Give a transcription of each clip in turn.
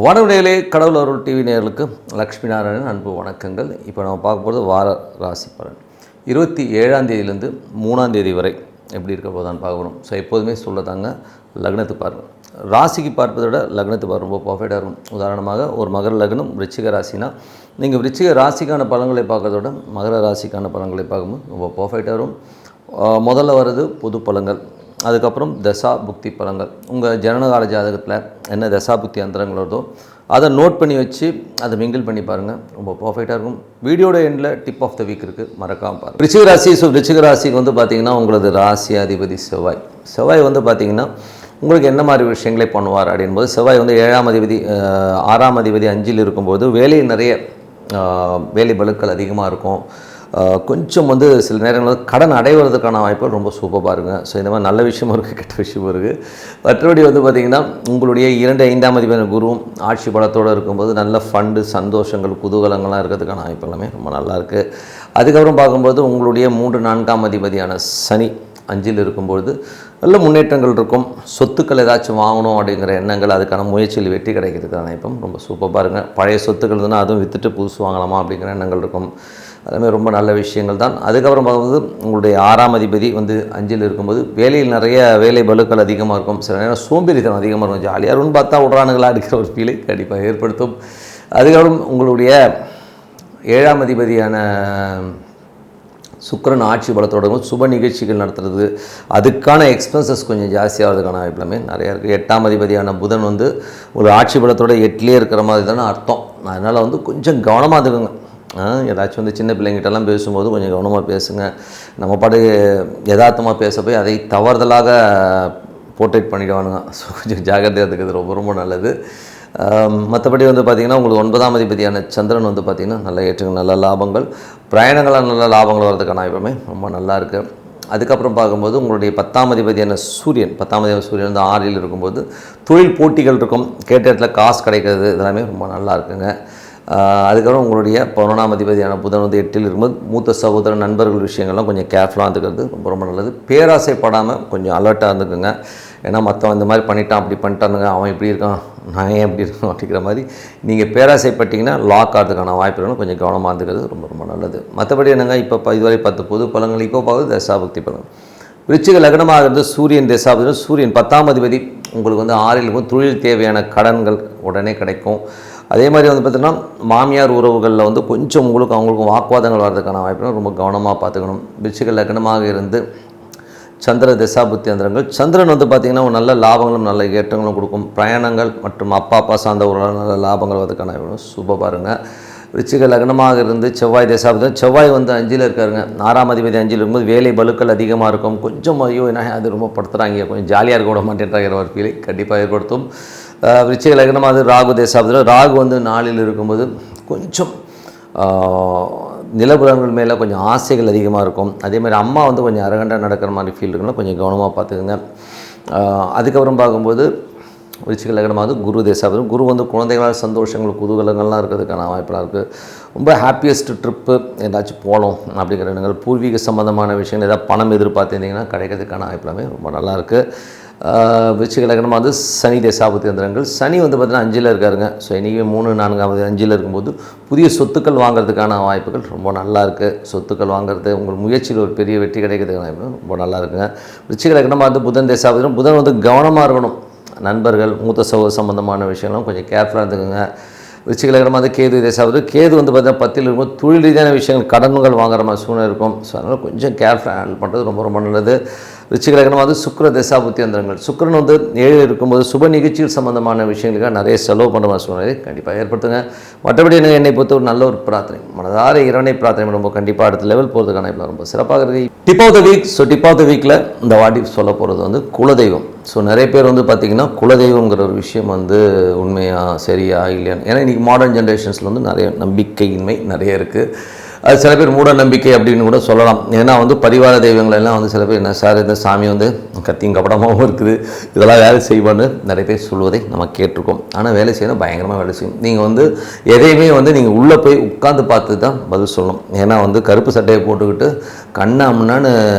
வனவிடையிலே கடவுள் அருள் டிவி நேயர்களுக்கு லக்ஷ்மி நாராயணன் அன்பு வணக்கங்கள். இப்போ நம்ம பார்க்க போகிறது வார ராசி பலன் 27ஆம் தேதியிலேருந்து 3ஆம் தேதி வரை எப்படி இருக்க போதான்னு பார்க்க போகிறோம். ஸோ எப்போதுமே சொல்லதாங்க, லக்னத்து பாருங்கள். ராசிக்கு பார்ப்பதை விட லக்னத்து பாரு ரொம்ப பர்ஃபெக்டாக இருக்கும். உதாரணமாக ஒரு மகர லக்னம் விருச்சிக ராசினா நீங்கள் விருச்சிக ராசிக்கான பலன்களை பார்க்கறத விட மகர ராசிக்கான பலன்களை பார்க்கும்போது ரொம்ப பர்ஃபெக்டாக இருக்கும். முதல்ல வர்றது பொது பலன்கள், அதுக்கப்புறம் தசா புக்தி பலன்கள். உங்கள் ஜனனகால ஜாதகத்தில் என்ன தசா புக்தி அந்தரங்கள் வருதோ அதை நோட் பண்ணி வச்சு அதை மிங்கிள் பண்ணி பாருங்கள், ரொம்ப பர்ஃபெக்டாக இருக்கும். வீடியோட எண்டில் டிப் ஆஃப் த வீக் இருக்குது, மறக்காமல் பாருங்கள். விருச்சிக ராசி. ஸோ விருச்சிக ராசிக்கு வந்து பார்த்திங்கன்னா உங்களது ராசி அதிபதி செவ்வாய். செவ்வாய் வந்து பார்த்திங்கன்னா உங்களுக்கு என்ன மாதிரி விஷயங்களே பண்ணுவார் அப்படின்போது, செவ்வாய் வந்து 7ஆம் அதிபதி 6ஆம் அதிபதி 5இல் இருக்கும்போது வேலையில் நிறைய வேலை பளுக்கள் அதிகமாக இருக்கும். கொஞ்சம் வந்து சில நேரங்களில் கடன் அடைவதற்கான வாய்ப்புகள் ரொம்ப சூப்பராக இருக்குங்க. ஸோ இந்த மாதிரி நல்ல விஷயமும் இருக்குது, கெட்ட விஷயமும் இருக்குது. மற்றபடி வந்து பார்த்திங்கன்னா உங்களுடைய 2, 5ஆம் அதிபதி குருவும் ஆட்சி பலத்தோடு இருக்கும்போது நல்ல ஃபண்டு, சந்தோஷங்கள், குதூகலங்கள்லாம் இருக்கிறதுக்கான வாய்ப்பு எல்லாமே ரொம்ப நல்லாயிருக்கு. அதுக்கப்புறம் பார்க்கும்போது உங்களுடைய 3, 4ஆம் அதிபதியான சனி 5இல் இருக்கும்பொழுது நல்ல முன்னேற்றங்கள் இருக்கும். சொத்துக்கள் ஏதாச்சும் வாங்கணும் அப்படிங்கிற எண்ணங்கள், அதுக்கான முயற்சியில் வெற்றி கிடைக்கிறதுக்கான வாய்ப்பும் ரொம்ப சூப்பராக இருங்க. பழைய சொத்துக்கள் இருந்தால் அதுவும் விற்றுட்டு புதுசு வாங்கலாமா அப்படிங்கிற எண்ணங்கள் இருக்கும். அதுமாதிரி ரொம்ப நல்ல விஷயங்கள் தான். அதுக்கப்புறம் பார்க்கும்போது உங்களுடைய 6ஆம் அதிபதி வந்து 5இல் இருக்கும்போது வேலையில் நிறைய வேலை பளுக்கள் அதிகமாக இருக்கும். சில நேரம் சோம்பேறித்தனம் அதிகமாக இருக்கும். ஜாலியாக இருக்கும்னு பார்த்தா விட்றானுங்களா அடிக்கிற ஒரு ஃபீலை கண்டிப்பாக ஏற்படுத்தும். அதுக்கப்புறம் உங்களுடைய 7ஆம் அதிபதியான சுக்கிரன் ஆட்சி பலத்தோட சுப நிகழ்ச்சிகள் நடத்துறது, அதுக்கான எக்ஸ்பென்சஸ் கொஞ்சம் ஜாஸ்தியாகிறதுக்கான வாய்ப்புலாமே நிறையா இருக்குது. 8ஆம் அதிபதியான புதன் வந்து ஒரு ஆட்சி பலத்தோட 8லேயே இருக்கிற மாதிரி தானே அர்த்தம். அதனால் வந்து கொஞ்சம் கவனமாக இருக்குங்க. ஏதாச்சும் வந்து சின்ன பிள்ளைங்கிட்டலாம் பேசும்போது கொஞ்சம் கவனமாக பேசுங்க. நம்ம பாட்டு யதார்த்தமாக பேச போய் அதை தவறுதலாக போர்ட்ரேட் பண்ணிடுவானுங்க. ஸோ கொஞ்சம் ஜாகிரதையாக இருக்கிறது ரொம்ப ரொம்ப நல்லது. மற்றபடி வந்து பார்த்திங்கன்னா உங்களுக்கு 9ஆம் அதிபதியான சந்திரன் வந்து பார்த்திங்கன்னா நல்ல ஏற்றங்கள், நல்ல லாபங்கள், பிரயாணங்களாக நல்ல லாபங்கள் வர்றதுக்கான வாய்ப்புமே ரொம்ப நல்லா இருக்குது. அதுக்கப்புறம் பார்க்கும்போது உங்களுடைய 10ஆம் அதிபதியான சூரியன், 10ஆம் அதிபதி சூரியன் வந்து 6இல் இருக்கும்போது தொழில் போட்டிகள் இருக்கும், கேட்ட இடத்துல காசு கிடைக்கிறது, இதெல்லாமே ரொம்ப நல்லா இருக்குங்க. அதுக்கப்புறம் உங்களுடைய 11ஆம் அதிபதியான புதன் வந்து 8இல் இருக்கும்போது மூத்த சகோதர நண்பர்கள் விஷயங்கள்லாம் கொஞ்சம் கேர்ஃபுல்லாக இருந்துக்கிறது ரொம்ப ரொம்ப நல்லது. பேராசைப்படாமல் கொஞ்சம் அலர்ட்டாக இருந்துக்குங்க. ஏன்னா மற்றவன் இந்த மாதிரி பண்ணிட்டான், அப்படி பண்ணிட்டானுங்க, அவன் இப்படி இருக்கான், நான் ஏன் எப்படி இருக்கணும் அப்படிங்கிற மாதிரி நீங்கள் பேராசைப்பட்டிங்கன்னா லாக் ஆகிறதுக்கான வாய்ப்புகளும் கொஞ்சம் கவனமாக இருந்துக்கிறது ரொம்ப ரொம்ப நல்லது. மற்றபடி என்னங்க, இப்போ இதுவரை 10 பொது பலன்கள். இப்போ பார்க்குறது தசாபக்தி பலன். விருச்சிக லக்னமாக இருந்து சூரியன் தசாபதி. சூரியன் 10ஆம் அதிபதி உங்களுக்கு வந்து 6இல் இருக்கும். தொழில் தேவையான கடன்கள் உடனே கிடைக்கும். அதே மாதிரி வந்து பார்த்திங்கன்னா மாமியார் உறவுகளில் வந்து கொஞ்சம் உங்களுக்கு அவங்களுக்கும் வாக்குவாதங்கள் வர்றதுக்கான வாய்ப்புகள் ரொம்ப கவனமாக பார்த்துக்கணும். விருச்சிக லக்னமாக இருந்து சந்திர தசாபுத்தி அந்தரங்கள். சந்திரன் வந்து பார்த்திங்கன்னா ஒரு நல்ல லாபங்களும் நல்ல ஏற்றங்களும் கொடுக்கும். பிரயாணங்கள் மற்றும் அப்பா சார்ந்த ஒரு நல்ல லாபங்கள் வரதுக்கான சூப்பர் பாருங்க. விருச்சிக லக்னமாக இருந்து செவ்வாய் தசாபுத்தி. செவ்வாய் வந்து 5இல் இருக்காருங்க. 6ஆம் அதிபதி 5இல் இருக்கும்போது வேலை பளுக்கள் அதிகமாக இருக்கும். கொஞ்சம் ஐயோ என்ன அது ரொம்ப படுத்துகிறாங்க, கொஞ்சம் ஜாலியாக இருக்க விட மாட்டேன்றாங்கிற ஒரு ஃபீலை கண்டிப்பாக ஏற்படுத்தும். விருச்சிக லக்னமாக ராகு தசாபுத்தியில் ராகு வந்து 4இல் இருக்கும்போது கொஞ்சம் நிலபுலன்கள் மேலே கொஞ்சம் ஆசைகள் அதிகமாக இருக்கும். அதேமாதிரி அம்மா வந்து கொஞ்சம் அரகண்டாக நடக்கிற மாதிரி ஃபீல் இருக்குன்னா கொஞ்சம் கவனமாக பார்த்துக்குங்க. அதுக்கப்புறம் பார்க்கும்போது விருச்சிக லக்னமாக குரு தசாபதி. குரு வந்து குழந்தைகளால் சந்தோஷங்கள், குதூகலங்கள்லாம் இருக்கிறதுக்கான வாய்ப்பெல்லாம் இருக்குது. ரொம்ப ஹாப்பியஸ்ட் ட்ரிப்பு ஏதாச்சும் போகணும் அப்படிங்கிற எண்ணங்கள், பூர்வீக சம்மந்தமான விஷயங்கள், ஏதாவது பணம் எதிர்பார்த்துருந்தீங்கன்னா கிடைக்கிறதுக்கான வாய்ப்பெல்லாமே ரொம்ப நல்லாயிருக்கு. விருச்சிக லக்னமாக வந்து சனி தசாபுத்தி அந்தரங்கள். சனி வந்து பார்த்திங்கன்னா 5இல் இருக்காருங்க. ஸோ இன்றைக்கி 3, 4ஆம் 5இல் இருக்கும்போது புதிய சொத்துக்கள் வாங்குறதுக்கான வாய்ப்புகள் ரொம்ப நல்லா இருக்குது. சொத்துக்கள் வாங்குறது உங்கள் முயற்சியில் ஒரு பெரிய வெற்றி கிடைக்கிறதுக்கான வாய்ப்பு ரொம்ப நல்லா இருக்குங்க. விருச்சிக லக்னமாக வந்து புதன் தசாபுத்தி. புதன் வந்து கவனமாக இருக்கணும். நண்பர்கள், மூத்த சகோதர சம்பந்தமான விஷயம்லாம் கொஞ்சம் கேர்ஃபுல்லாக இருந்துக்குங்க. விருச்சிக லக்னமாக வந்து கேது தசாபுத்தி. கேது வந்து பார்த்திங்கன்னா 10இல் இருக்கும்போது தொழில் ரீதியான விஷயங்கள், கடன்கள் வாங்குற மாதிரி சூழ்நிலை இருக்கும். ஸோ அதனால் கொஞ்சம் கேர்ஃபுல்லாக ஹேண்டில் பண்ணுறது ரொம்ப ரொம்ப நல்லது. விருச்சிக லக்னமாக வந்து சுக்கிர தசாபுத்தி அந்தரங்கள். சுக்கிரன் வந்து 7இல் இருக்கும்போது சுப நிகழ்ச்சிகள் சம்பந்தமான விஷயங்களுக்காக நிறைய செலவு பண்ணுற மாதிரி சூழ்நிலை கண்டிப்பாக ஏற்படுத்துங்க. மற்றபடி என்னை பொறுத்த ஒரு நல்ல ஒரு பிரார்த்தனை, மனதார இறைவனை பிரார்த்தனை ரொம்ப கண்டிப்பாக அடுத்த லெவல் போகிறதுக்கான இப்போ ரொம்ப சிறப்பாக இருக்குது. Tip of the week. So tip of the வீக்கில் இந்த வாட்டி சொல்ல போகிறது வந்து குலதெய்வம். ஸோ நிறைய பேர் வந்து பார்த்திங்கன்னா குலதெய்வங்கிற ஒரு விஷயம் வந்து உண்மையாக சரியா இல்லையான்னு, ஏன்னா இன்றைக்கி மாடர்ன் ஜென்ரேஷன்ஸில் வந்து நிறைய நம்பிக்கையின்மை நிறைய இருக்குது. அது சில பேர் மூட நம்பிக்கை அப்படின்னு கூட சொல்லலாம். ஏன்னா வந்து பரிவார தெய்வங்கள் எல்லாம் வந்து சில பேர் என்ன சார் இந்த சாமி வந்து கத்தியும் கப்படமாகவும் இருக்குது, இதெல்லாம் வேலை செய்வான்னு நிறைய பேர் சொல்வதை நம்ம கேட்டிருக்கோம். ஆனால் வேலை செய்யணும், பயங்கரமாக வேலை செய்யும். நீங்கள் வந்து எதையுமே வந்து நீங்கள் உள்ளே போய் உட்காந்து பார்த்து தான் பதில் சொல்லணும். ஏன்னா வந்து கருப்பு சட்டையை போட்டுக்கிட்டு கண்ணாமுன்னான்னு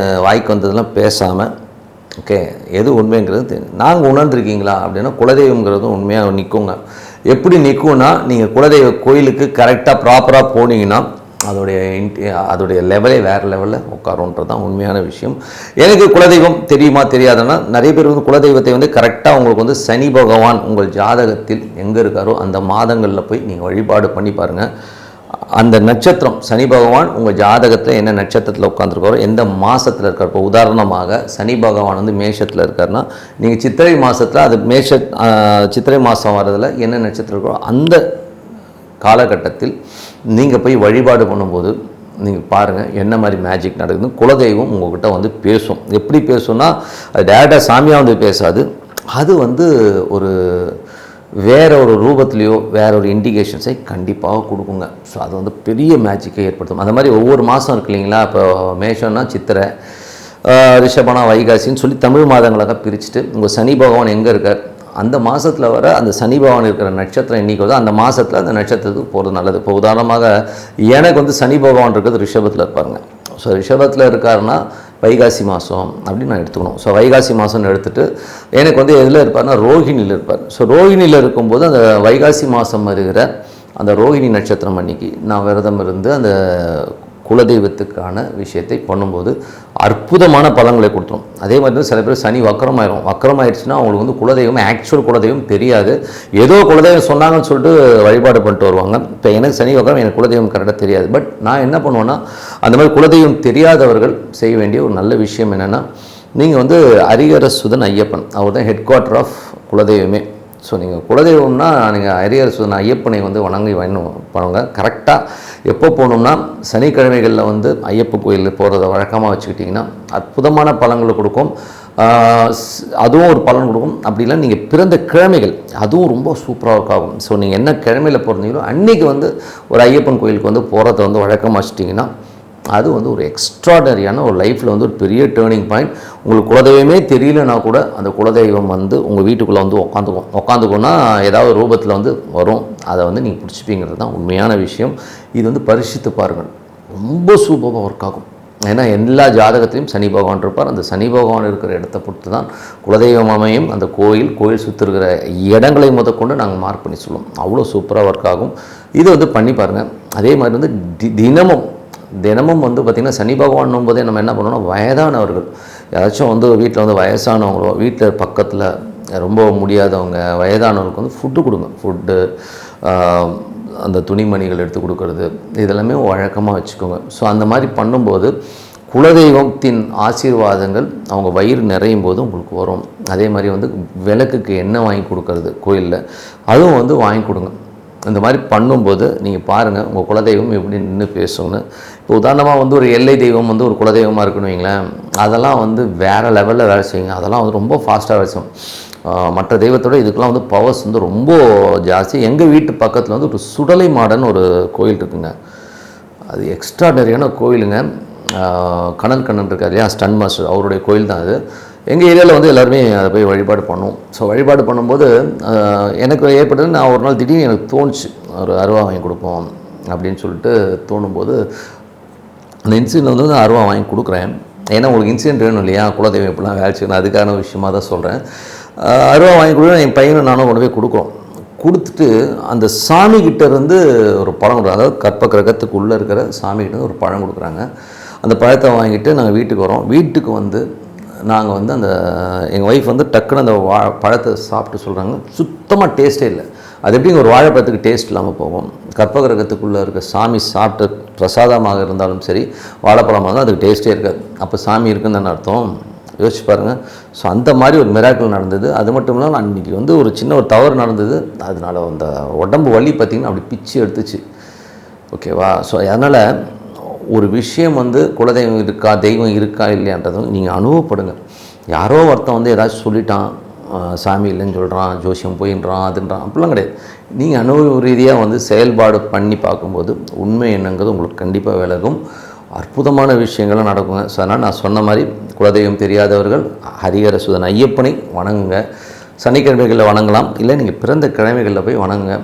வாய்க்கு வந்ததெல்லாம் பேசாமல் ஓகே எது உண்மைங்கிறது நாங்கள் உணர்ந்துருக்கீங்களா அப்படின்னா குலதெய்வங்கிறதும் உண்மையாக நிற்குங்க. எப்படி நிற்கும்னா, நீங்கள் குலதெய்வ கோயிலுக்கு கரெக்டாக ப்ராப்பராக போனீங்கன்னா அதோடைய லெவலே வேறு லெவலில் உட்காருன்றது தான் உண்மையான விஷயம். எனக்கு குலதெய்வம் தெரியுமா தெரியாதுன்னா, நிறைய பேர் வந்து குலதெய்வத்தை வந்து கரெக்டாக உங்களுக்கு வந்து சனி பகவான் உங்கள் ஜாதகத்தில் எங்கே இருக்காரோ அந்த மாதங்களில் போய் நீங்கள் வழிபாடு பண்ணி பாருங்கள். அந்த நட்சத்திரம் சனி பகவான் உங்கள் ஜாதகத்தில் என்ன நட்சத்திரத்தில் உட்காந்துருக்காரோ, எந்த மாதத்தில் இருக்கார். இப்போ உதாரணமாக சனி பகவான் வந்து மேஷத்தில் இருக்காருன்னா, நீங்கள் சித்திரை மாதத்தில் அது சித்திரை மாதம் வர்றதில் என்ன நட்சத்திரம் இருக்கோ அந்த காலகட்டத்தில் நீங்கள் போய் வழிபாடு பண்ணும்போது நீங்கள் பாருங்கள் என்ன மாதிரி மேஜிக் நடக்குது. குலதெய்வம் உங்கள்கிட்ட வந்து பேசும். எப்படி பேசும்னா, அது டேரெக்டாக சாமியாக வந்து பேசாது. அது வந்து வேற ஒரு ரூபத்துலேயோ வேற ஒரு இண்டிகேஷன்ஸை கண்டிப்பாக கொடுக்குங்க. ஸோ அது வந்து பெரிய மேஜிக்கை ஏற்படுத்தும். அந்த மாதிரி ஒவ்வொரு மாதம் இருக்கு இல்லைங்களா, இப்போ மேஷம்னா சித்திரை, ரிஷபனா வைகாசின்னு சொல்லி தமிழ் மாதங்களாக பிரிச்சுட்டு உங்கள் சனி பகவான் எங்கே இருக்கார் அந்த மாதத்தில் வர அந்த சனி பகவான் இருக்கிற நட்சத்திரம் என்றைக்கு வருதோ அந்த மாதத்தில் அந்த நட்சத்திரத்துக்கு போகிறது நல்லது. இப்போ உதாரணமாக எனக்கு வந்து சனி பகவான் இருக்கிறது ரிஷபத்தில் இருப்பாருங்க. ஸோ ரிஷபத்தில் இருக்காருன்னா வைகாசி மாதம் அப்படின்னு நான் எடுத்துக்கணும். ஸோ வைகாசி மாதம்னு எடுத்துகிட்டு எனக்கு வந்து எதில் இருப்பார்னா ரோஹிணியில் இருப்பார். ஸோ ரோஹிணியில் இருக்கும்போது அந்த வைகாசி மாதம் வருகிற அந்த ரோஹிணி நட்சத்திரம் அன்னைக்கு நான் விரதம் இருந்து அந்த குலதெய்வத்துக்கான விஷயத்தை பண்ணும்போது அற்புதமான பலன்களை கொடுத்துரும். அதே மாதிரி சில பேர் சனி வக்கரமாயிடுச்சுன்னா அவங்களுக்கு வந்து குலதெய்வம் ஆக்சுவல் குலதெய்வம் தெரியாது. ஏதோ குலதெய்வம் சொன்னாங்கன்னு சொல்லிட்டு வழிபாடு பண்ணிட்டு வருவாங்க. இப்போ எனக்கு சனி வக்கரம், எனக்கு குலதெய்வம் கரெக்டாக தெரியாது. பட் நான் என்ன பண்ணுவேன்னா, அந்த மாதிரி குலதெய்வம் தெரியாதவர்கள் செய்ய வேண்டிய ஒரு நல்ல விஷயம் என்னென்னா, நீங்கள் வந்து ஹரிஹர சுதன் ஐயப்பன், அவர் தான் ஹெட் குவார்ட்டர் ஆஃப் குலதெய்வமே. ஸோ நீங்கள் குலதெய்வம்னா நீங்கள் ஹரிஹர சுதன் ஐயப்பனை வந்து வணங்கி பண்ணுங்க. கரெக்டாக எப்போ போகணும்னா சனிக்கிழமைகளில் வந்து ஐயப்ப கோயிலில் போகிறத வழக்கமாக வச்சுக்கிட்டிங்கன்னா அற்புதமான பலன்களை கொடுக்கும். அதுவும் ஒரு பலன் கொடுக்கும். அப்படிலாம் நீங்கள் பிறந்த கிழமைகள் அதுவும் ரொம்ப சூப்பராக ஆகும். ஸோ நீங்கள் என்ன கிழமையில் பிறந்தீங்களோ அன்றைக்கி வந்து ஒரு ஐயப்பன் கோயிலுக்கு வந்து போகிறத வந்து வழக்கமாக வச்சுட்டிங்கன்னா அது வந்து ஒரு எக்ஸ்ட்ராடனரியான ஒரு லைஃப்பில் வந்து ஒரு பெரிய டேர்னிங் பாயிண்ட். உங்களுக்கு குலதெய்வமே தெரியலனா கூட அந்த குலதெய்வம் வந்து உங்கள் வீட்டுக்குள்ளே வந்து உட்காந்துக்கோன்னா ஏதாவது ரூபத்தில் வந்து வரும். அதை வந்து நீங்கள் பிடிச்சிப்பீங்கிறது தான் உண்மையான விஷயம். இது வந்து பரிசித்து பாருங்கள், ரொம்ப சூப்பராக ஒர்க் ஆகும். ஏன்னா எல்லா ஜாதகத்திலையும் சனி பகவான் இருப்பார். அந்த சனி பகவான் இருக்கிற இடத்த பொறுத்து தான் குலதெய்வம் அமையும். அந்த கோயில் சுற்றிருக்கிற இடங்களை முதற்கொண்டு நாங்கள் மார்க் பண்ணி சொல்லுவோம். அவ்வளோ சூப்பராக ஒர்க் ஆகும். இது வந்து பண்ணி பாருங்கள். அதே மாதிரி வந்து தினமும் வந்து பார்த்திங்கன்னா சனி பகவான் போதே நம்ம என்ன பண்ணோம்னா, வயதானவர்கள் யாராச்சும் வந்து வீட்டில் வந்து வயசானவங்களோ, வீட்டில் பக்கத்தில் ரொம்ப முடியாதவங்க வயதானவர்களுக்கு வந்து ஃபுட்டு கொடுங்க. ஃபுட்டு, அந்த துணிமணிகள் எடுத்து கொடுக்கறது, இதெல்லாமே வழக்கமாக வச்சுக்கோங்க. ஸோ அந்த மாதிரி பண்ணும்போது குலதெய்வத்தின் ஆசீர்வாதங்கள் அவங்க வயிறு நிறையும் போது உங்களுக்கு வரும். அதே மாதிரி வந்து விளக்குக்கு எண்ணெய் வாங்கி கொடுக்கறது கோயிலில், அதுவும் வந்து வாங்கி கொடுங்க. இந்த மாதிரி பண்ணும்போது நீங்கள் பாருங்கள் உங்கள் குலதெய்வம் எப்படி நின்று பேசுங்கன்னு. இப்போ உதாரணமாக வந்து ஒரு எல்லை தெய்வம் வந்து ஒரு குலதெய்வமாக இருக்குன்னு வைங்களேன், அதெல்லாம் வந்து வேறு லெவலில் வேலை செய்யுங்க. அதெல்லாம் வந்து ரொம்ப ஃபாஸ்ட்டாக வேலை செய்யும். மற்ற தெய்வத்தோட இதுக்கெல்லாம் வந்து பவர்ஸ் வந்து ரொம்ப ஜாஸ்தி. எங்கள் வீட்டு பக்கத்தில் வந்து ஒரு சுடலை மாடன் ஒரு கோயில் இருக்குங்க. அது எக்ஸ்ட்ராடனரியான கோயிலுங்க. கண்ணன் இருக்கார் இல்லையா, ஸ்டன் மாஸ்டர், அவருடைய கோயில் தான் அது. எங்கள் ஏரியாவில் வந்து எல்லாருமே அதை போய் வழிபாடு பண்ணுவோம். ஸோ வழிபாடு பண்ணும்போது எனக்கு ஏற்பட்டது, நான் ஒரு நாள் திடீர்னு எனக்கு தோணுச்சு ஒரு அருவா வாங்கி கொடுப்போம் அப்படின்னு சொல்லிட்டு தோணும்போது அந்த இன்சிடென்ட் வந்து அருவா வாங்கி கொடுக்குறேன். ஏன்னா உங்களுக்கு இன்சிடென்ட் வேணும் இல்லையா, குலதெய்வம் இப்படிலாம் வேலை செய்யணும், அதுக்கான விஷயமாக தான் சொல்கிறேன். அருவா வாங்கி கொடுக்குறேன். என் பையனும் நானும் கொண்டு போய் கொடுத்துட்டு அந்த சாமிக்கிட்ட இருந்து ஒரு பழம் கொடுக்குறாங்க. அதாவது கற்ப கிரகத்துக்கு உள்ளே இருக்கிற சாமிக்கிட்ட ஒரு பழம் கொடுக்குறாங்க. அந்த பழத்தை வாங்கிட்டு நாங்கள் வீட்டுக்கு வரோம். வீட்டுக்கு வந்து நாங்கள் வந்து எங்கள் ஒய்ஃப் வந்து டக்குன்னு அந்த பழத்தை சாப்பிட்டு சொல்கிறாங்க, சுத்தமாக டேஸ்ட்டே இல்லை. அது எப்படிங்க ஒரு வாழைப்பழத்துக்கு டேஸ்ட் இல்லாமல் போகும்? கற்பகிரகத்துக்குள்ளே இருக்க சாமி சாப்பிட்டு பிரசாதமாக இருந்தாலும் சரி, வாழைப்பழமாக இருந்தாலும் அதுக்கு டேஸ்ட்டே இருக்காது. அப்போ சாமி இருக்குன்னு தானே அர்த்தம். யோசிச்சு பாருங்கள். ஸோ அந்த மாதிரி ஒரு மிராக்கிள் நடந்தது. அது மட்டும் இல்லாமல் அன்றைக்கி வந்து ஒரு சின்ன ஒரு தவறு நடந்தது. அதனால் அந்த உடம்பு வலி பார்த்திங்கன்னா அப்படி பிச்சு எடுத்துச்சு. ஓகேவா? ஸோ அதனால் ஒரு விஷயம் வந்து குலதெய்வம் இருக்கா, தெய்வம் இருக்கா இல்லையான்றதும் நீங்கள் அனுபவப்படுங்க. யாரோ ஒருத்தன் வந்து ஏதாச்சும் சொல்லிட்டான், சாமி இல்லைன்னு சொல்கிறான், ஜோசியம் போயின்றான், அதுன்றான், அப்படிலாம் கிடையாது. நீங்கள் அனுபவ ரீதியாக வந்து செயல்பாடு பண்ணி பார்க்கும்போது உண்மை என்னங்கிறது உங்களுக்கு கண்டிப்பாக விலகும். அற்புதமான விஷயங்களும் நடக்குங்க. ஸோ அதனால் நான் சொன்ன மாதிரி குலதெய்வம் தெரியாதவர்கள் ஹரிஹர சுதன் ஐயப்பனை வணங்குங்க. சனிக்கிழமைகளில் வணங்கலாம், இல்லை நீங்கள் பிறந்த கிழமைகளில் போய் வணங்குங்க.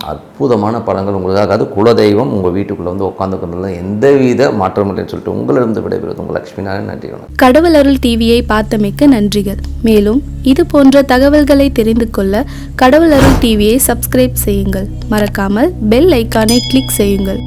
அற்புதமான பலன்கள் உங்களுக்காக. அது குலதெய்வம் உங்கள் வீட்டுக்குள்ளே வந்து உட்காந்துக்கிறதுல எந்தவித மாற்றம் இல்லைன்னு சொல்லிட்டு உங்களிடம் விடைபெறுவது உங்கள் லட்சுமி நாராயணன். நன்றி. கடவுள் அருள் டிவியை பார்த்தமைக்கு நன்றிகள். மேலும் இது போன்ற தகவல்களை தெரிந்து கொள்ள கடவுள் அருள் டிவியை சப்ஸ்கிரைப் செய்யுங்கள். மறக்காமல் பெல் ஐக்கானை கிளிக் செய்யுங்கள்.